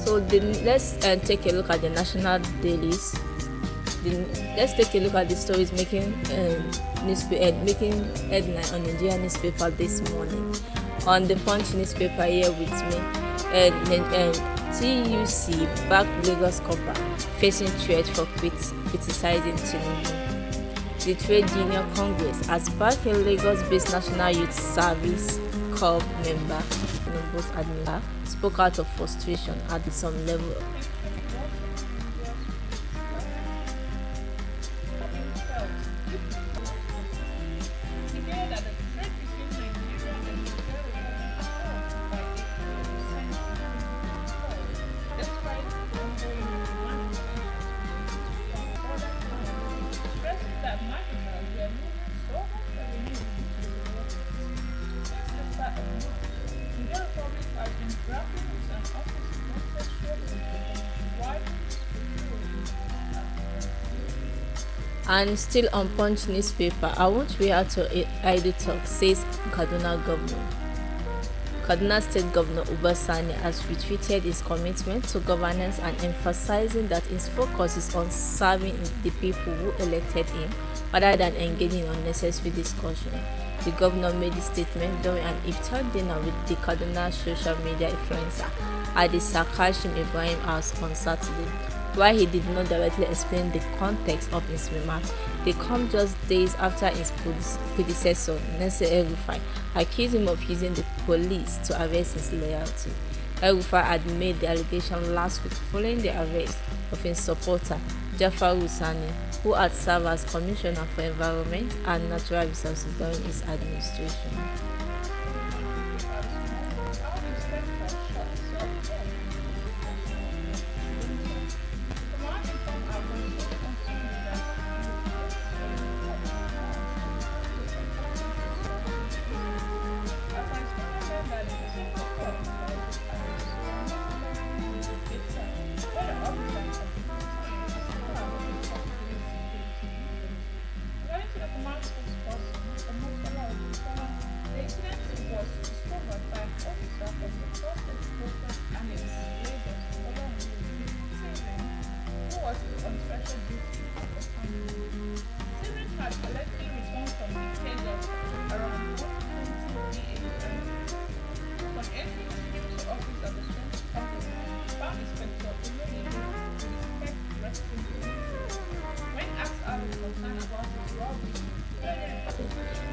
So let's take a look at the national dailies. Let's take a look at the stories making making headline on Nigerian newspaper this morning. On the Punch newspaper here with me, TUC back Lagos copper facing threat for criticizing Tinubu. The Trade Union Congress has backed a Lagos-based National Youth Service Corps member, Tinubu's admirer, spoke out of frustration at some level. And still on Punch newspaper, I won't react to idle talk, says Kaduna governor. Kaduna State Governor Uba Sani has retreated his commitment to governance and emphasizing that his focus is on serving the people who elected him rather than engaging in unnecessary discussion. The governor made the statement during an iftar dinner with the Kaduna social media influencer at the Sarkashim Ibrahim house on Saturday. While he did not directly explain the context of his remarks, they come just days after his predecessor, REVEIW, accused him of using the police to arrest his loyalty. REVEIW had made the allegation last week following the arrest of his supporter, Jafaru Sani, who had served as Commissioner for Environment and Natural Resources during his administration.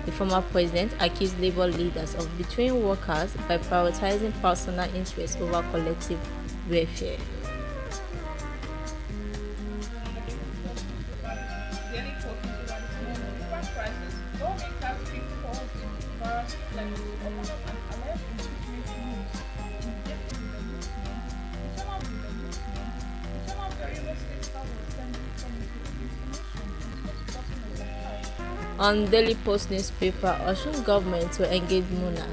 The former president accused labor leaders of betraying workers by prioritizing personal interests over collective welfare. On Daily Post newspaper, Osun government to engage monarch.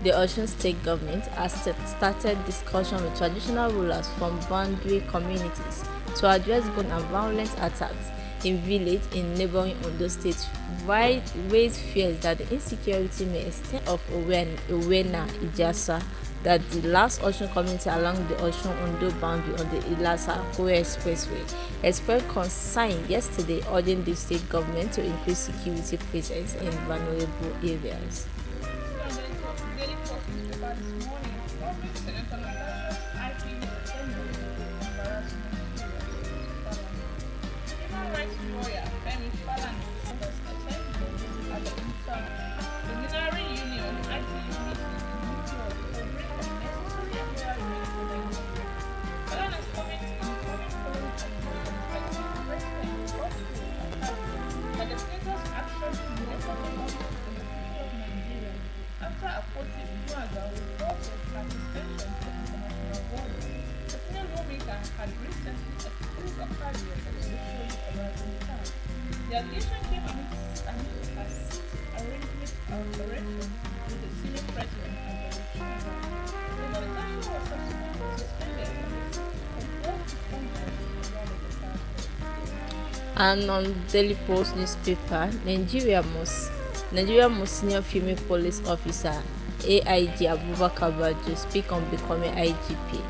The Osun state government has started discussion with traditional rulers from boundary communities to address gun and violent attacks in village in neighboring Ondo state, raise fears that the insecurity may extend of Owena Ijasa, that the last Osun community along the Osun-Ondo boundary on the Ilasa-Akure Expressway expressed concern yesterday, urging the state government to increase security presence in vulnerable areas. The allegation came amidst a arrangement with the Senate President and the The nomination was subsequently suspended from both his own And on Daily Post newspaper, Nigeria most senior female police officer AIG Abubakar Bajo speak on becoming IGP.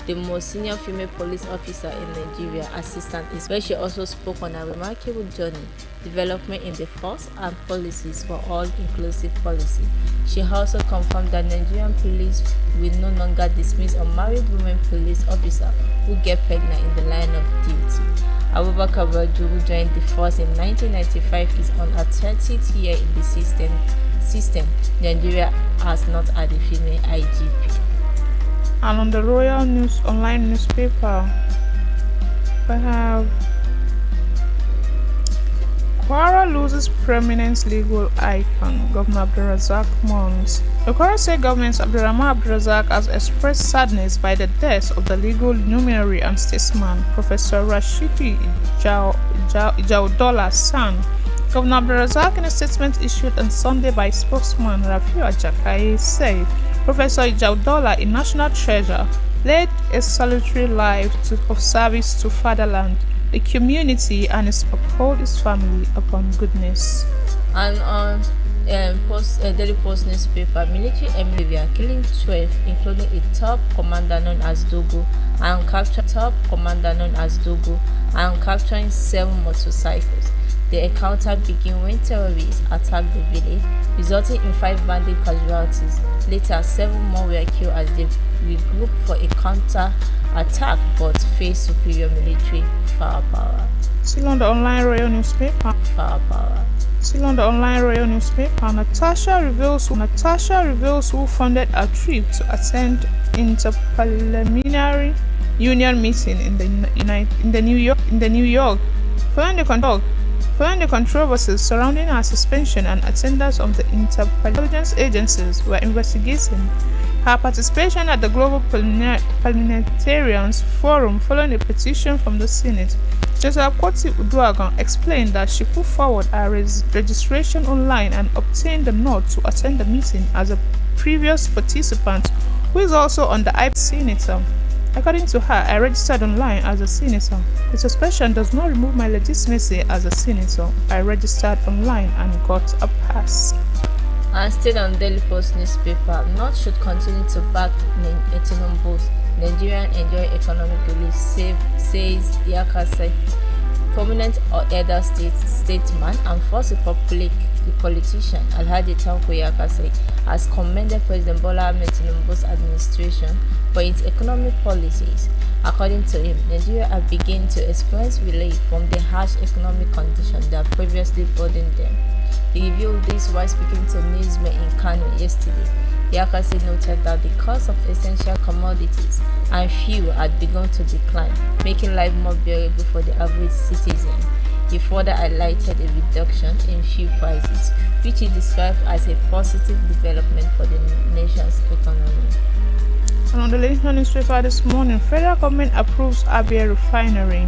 the most senior female police officer in Nigeria, Assistant is where she also spoke on her remarkable journey, development in the force and policies for all-inclusive policy. She also confirmed that Nigerian police will no longer dismiss unmarried women police officers who get pregnant in the line of duty. Abubakar Baju, who joined the force in 1995, is on her 30th year in the system. Nigeria has not had a female IGP. And on the Royal News online newspaper, we have Kwara loses prominent legal icon, Governor Abdulrazak mourns. The Kwara State government, Abdulrahman Abdulrazak, has expressed sadness by the death of the legal luminary and statesman, Professor Rashidi Ijauddola's son. Governor Abdulrazak, in a statement issued on Sunday by spokesman REVEIW Ajakaye, said Professor Ijauddola, a national treasure, led a solitary life of service to fatherland, the community, and uphold his family upon goodness. And on Daily Post newspaper, military Emirate killing 12, including a top commander known as Dogo, and capturing 7 motorcycles. The encounter began when terrorists attacked the village, resulting in 5 bandit casualties. Later, 7 more were killed as they regrouped for a counter-attack but faced superior military firepower. Still on the online royal newspaper. Natasha reveals who funded a trip to attend Interparliamentary Union meeting in New York. Following the controversies surrounding her suspension, and attendance of the intelligence agencies were investigating her participation at the Global Parliamentarians Forum following a petition from the Senate. Joseph Kwoti Uduaghan explained that she put forward her registration online and obtained the nod to attend the meeting as a previous participant who is also on the IPC senator. According to her, I registered online as a senator. The suspension does not remove my legitimacy as a senator. I registered online and got a pass. And still on Daily Post newspaper, North should continue to back Tinubu's Nigeria enjoy economic relief, says Yakase. Prominent elder statesman and First Republic politician Alhaji Tanko Yakase has commended President Bola Ahmed Tinubu's administration for its economic policies. According to him, Nigeria have begun to experience relief from the harsh economic conditions that previously burdened them. He revealed this while speaking to newsmen in Kano yesterday. Yakase noted that the cost of essential commodities and fuel had begun to decline, making life more bearable for the average citizen. He further highlighted a reduction in fuel prices, which he described as a positive development for the nation's economy. And on the Latifah newspaper this morning, federal government approves Abia refinery.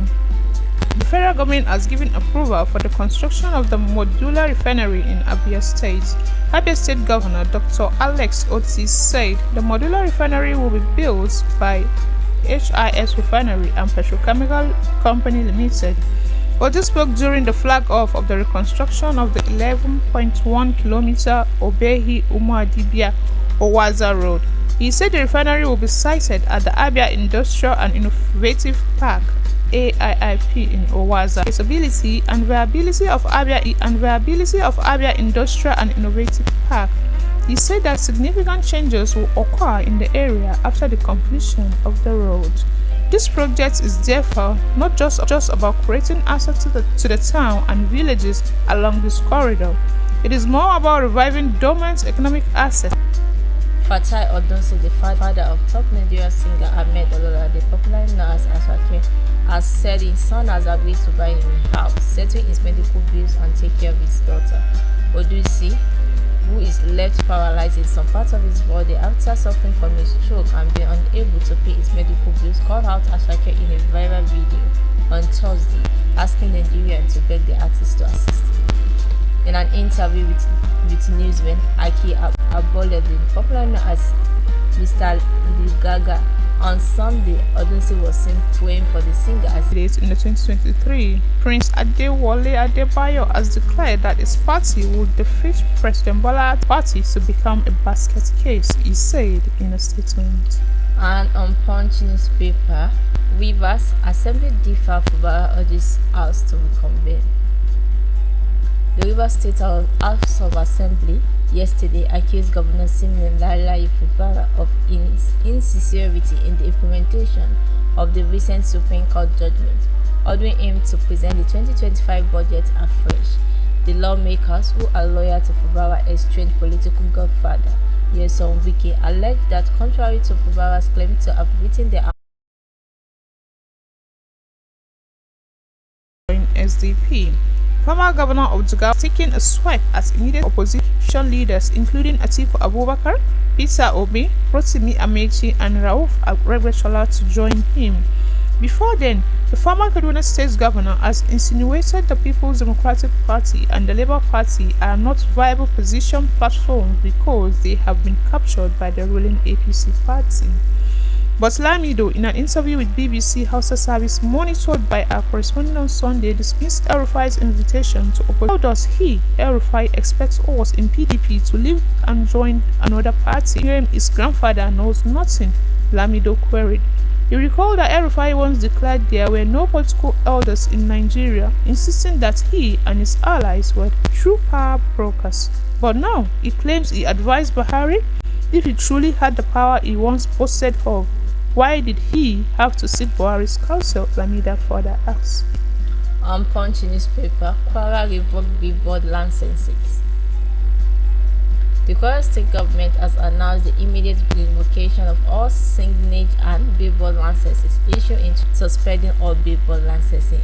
The federal government has given approval for the construction of the modular refinery in Abia State. Abia State Governor Dr. Alex Otis said the modular refinery will be built by HIS Refinery and Petrochemical Company Limited. Otis spoke during the flag-off of the reconstruction of the 11.1 kilometer Obehi-Umuadibia Owaza Road. He said the refinery will be sited at the Abia Industrial and Innovative Park AIIP in Owaza. Feasibility and viability of Abia Industrial and Innovative Park. He said that significant changes will occur in the area after the completion of the road. This project is therefore not just about creating assets to the town and villages along this corridor. It is more about reviving dormant economic assets. Fatai Odunsi, the father of top Nigerian singer Ahmed Olola, the popular known as Asake, has said his son has agreed to buy him a house, settle his medical bills and take care of his daughter. Odunsi, who is left paralyzed in some parts of his body after suffering from a stroke and being unable to pay his medical bills, called out Asake in a viral video on Thursday, asking Nigerians to beg the artist to assist him. In an interview with newsman Aki Aboledin, popularly known as Mr. Ligaga, On Sunday, Odunsi was seen praying for the singer as In the 2023, Prince Adewale Adebayo has declared that his party would defeat President Bola's party to become a basket case, he said in a statement. And on Punch newspaper, Rivers Assembly differ Fubara urges House to reconvene. The Rivers State House of Assembly yesterday accused Governor Simeon Lalai Fubara of insincerity in the implementation of the recent Supreme Court judgment, ordering him to present the 2025 budget afresh. The lawmakers, who are loyal to Fubara's estranged political godfather, Nyesom Wike, alleged that contrary to Fubara's claim to have written the SDP. Former Governor of Jigawa taking a swipe at immediate opposition leaders including Latifah Abubakar, Peter Obi, Rotimi Amechi and Rauf Aregbesola to join him. Before then, the former Kaduna State Governor has insinuated the People's Democratic Party and the Labour Party are not viable position platforms because they have been captured by the ruling APC party. But Lamido, in an interview with BBC Hausa Service monitored by our correspondent on Sunday, dismissed El-Rufai's invitation to oppose. How does he, El-Rufai, expect us in PDP to leave and join another party? His grandfather knows nothing, Lamido queried. He recalled that El-Rufai once declared there were no political elders in Nigeria, insisting that he and his allies were true power brokers. But now, he claims he advised Buhari. If he truly had the power he once boasted of, why did he have to seek Buhari's counsel? Lamida further asks. On Punch newspaper, Kwara revoked billboard licenses. The Kwara State government has announced the immediate revocation of all signage and billboard licenses issued in suspending all billboard licensing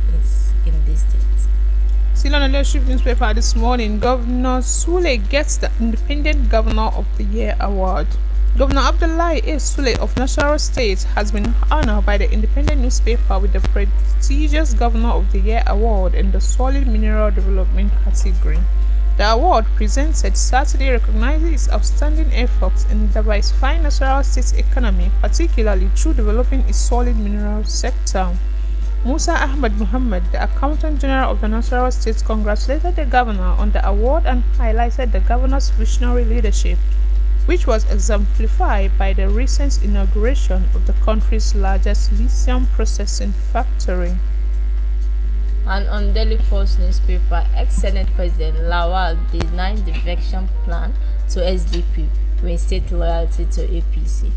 in this state. Still on the leadership newspaper this morning, Governor Sule gets the Independent Governor of the Year award. Governor Abdullahi A. Sule of Nasarawa State has been honored by the Independent newspaper with the prestigious Governor of the Year award in the Solid Mineral Development category. The award, presented Saturday, recognizes his outstanding efforts in diversifying Nasarawa State's economy, particularly through developing its solid mineral sector. Musa Ahmad Muhammad, the Accountant General of the Nasarawa State, congratulated the governor on the award and highlighted the governor's visionary leadership, which was exemplified by the recent inauguration of the country's largest lithium processing factory. And on Daily Post newspaper, ex-Senate President Lawal denied the defection plan to SDP, reinstate loyalty to APC.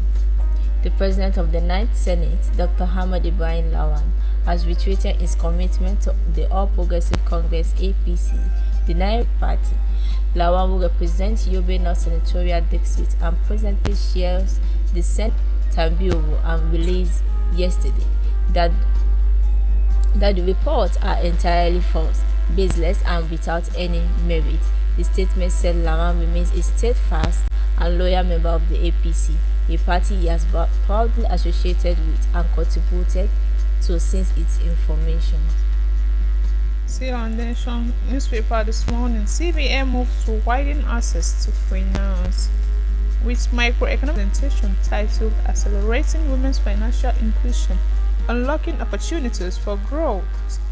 The President of the 9th Senate, Dr. Ibrahim-Arowona, has retreated his commitment to the All Progressive Congress (APC), the National Party. Lawal, who represents Yobe North Senatorial District and presently shares the Senate Tambiovo, and released yesterday that the reports are entirely false, baseless, and without any merit. The statement said Lawal remains a steadfast and loyal member of the APC, a party he has proudly associated with and contributed to since its information. See on the Nation newspaper this morning, CBN moves to widen access to finance with microeconomic presentation titled Accelerating Women's Financial Inclusion, Unlocking Opportunities for Growth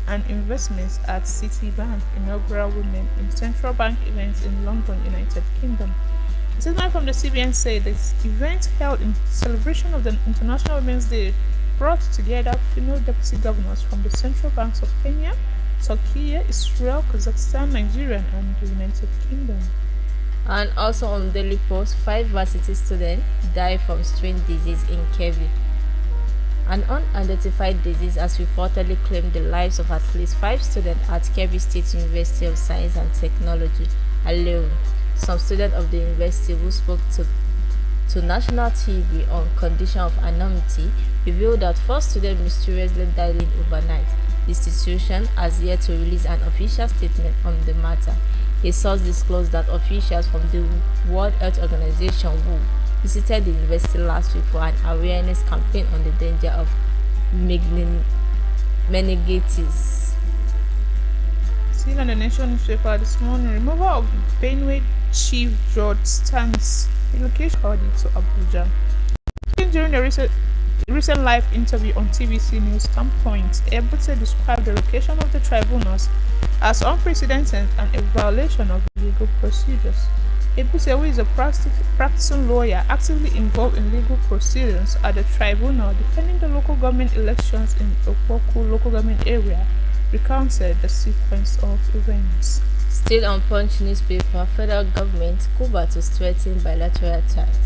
and Investments at Citibank Inaugural Women in Central Bank events in London, United Kingdom. A statement from the CBN said this event, held in celebration of the International Women's Day, brought together female deputy governors from the central banks of Kenya, Turkey, Israel, Kazakhstan, Nigeria, and the United Kingdom. And also on Daily Post, 5 varsity students died from strange disease in Kebbi. An unidentified disease has reportedly claimed the lives of at least 5 students at Kebbi State University of Science and Technology, Aleru. Some students of the university who spoke to national TV on condition of anonymity revealed that 4 students mysteriously died overnight. The institution has yet to release an official statement on the matter. A source disclosed that officials from the World Health Organization (WHO) visited the university last week for an awareness campaign on the danger of meningitis. Still on the Nation newspaper this morning, removal of Benue Chief George Stans relocation audit to Abuja. During the recent In a recent live interview on TVC News Standpoint, Ebute described the location of the tribunals as unprecedented and a violation of legal procedures. Ebute, who is a practicing lawyer actively involved in legal proceedings at the tribunal defending the local government elections in Opoku local government area, recounted the sequence of events. Still on Punch newspaper, federal government Cuba to strengthen bilateral ties.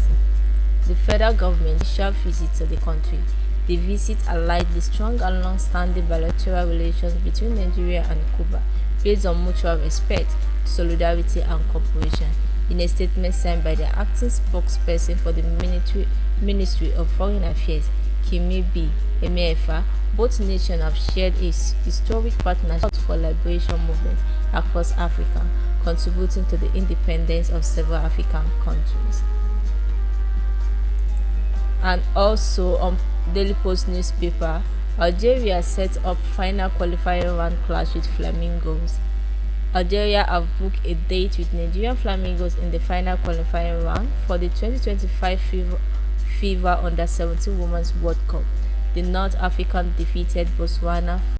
The federal government shall visit to the country. The visit allied the strong and long-standing bilateral relations between Nigeria and Cuba, based on mutual respect, solidarity, and cooperation. In a statement signed by the acting spokesperson for the Ministry of Foreign Affairs, Kimi B. Emirate, both nations have shared a historic partnership for liberation movements across Africa, contributing to the independence of several African countries. And also on Daily Post newspaper, Algeria set up final qualifying round clash with Flamingos. Algeria have booked a date with Nigerian Flamingos in the final qualifying round for the 2025 FIFA Under-17 Women's World Cup. The North African defeated Botswana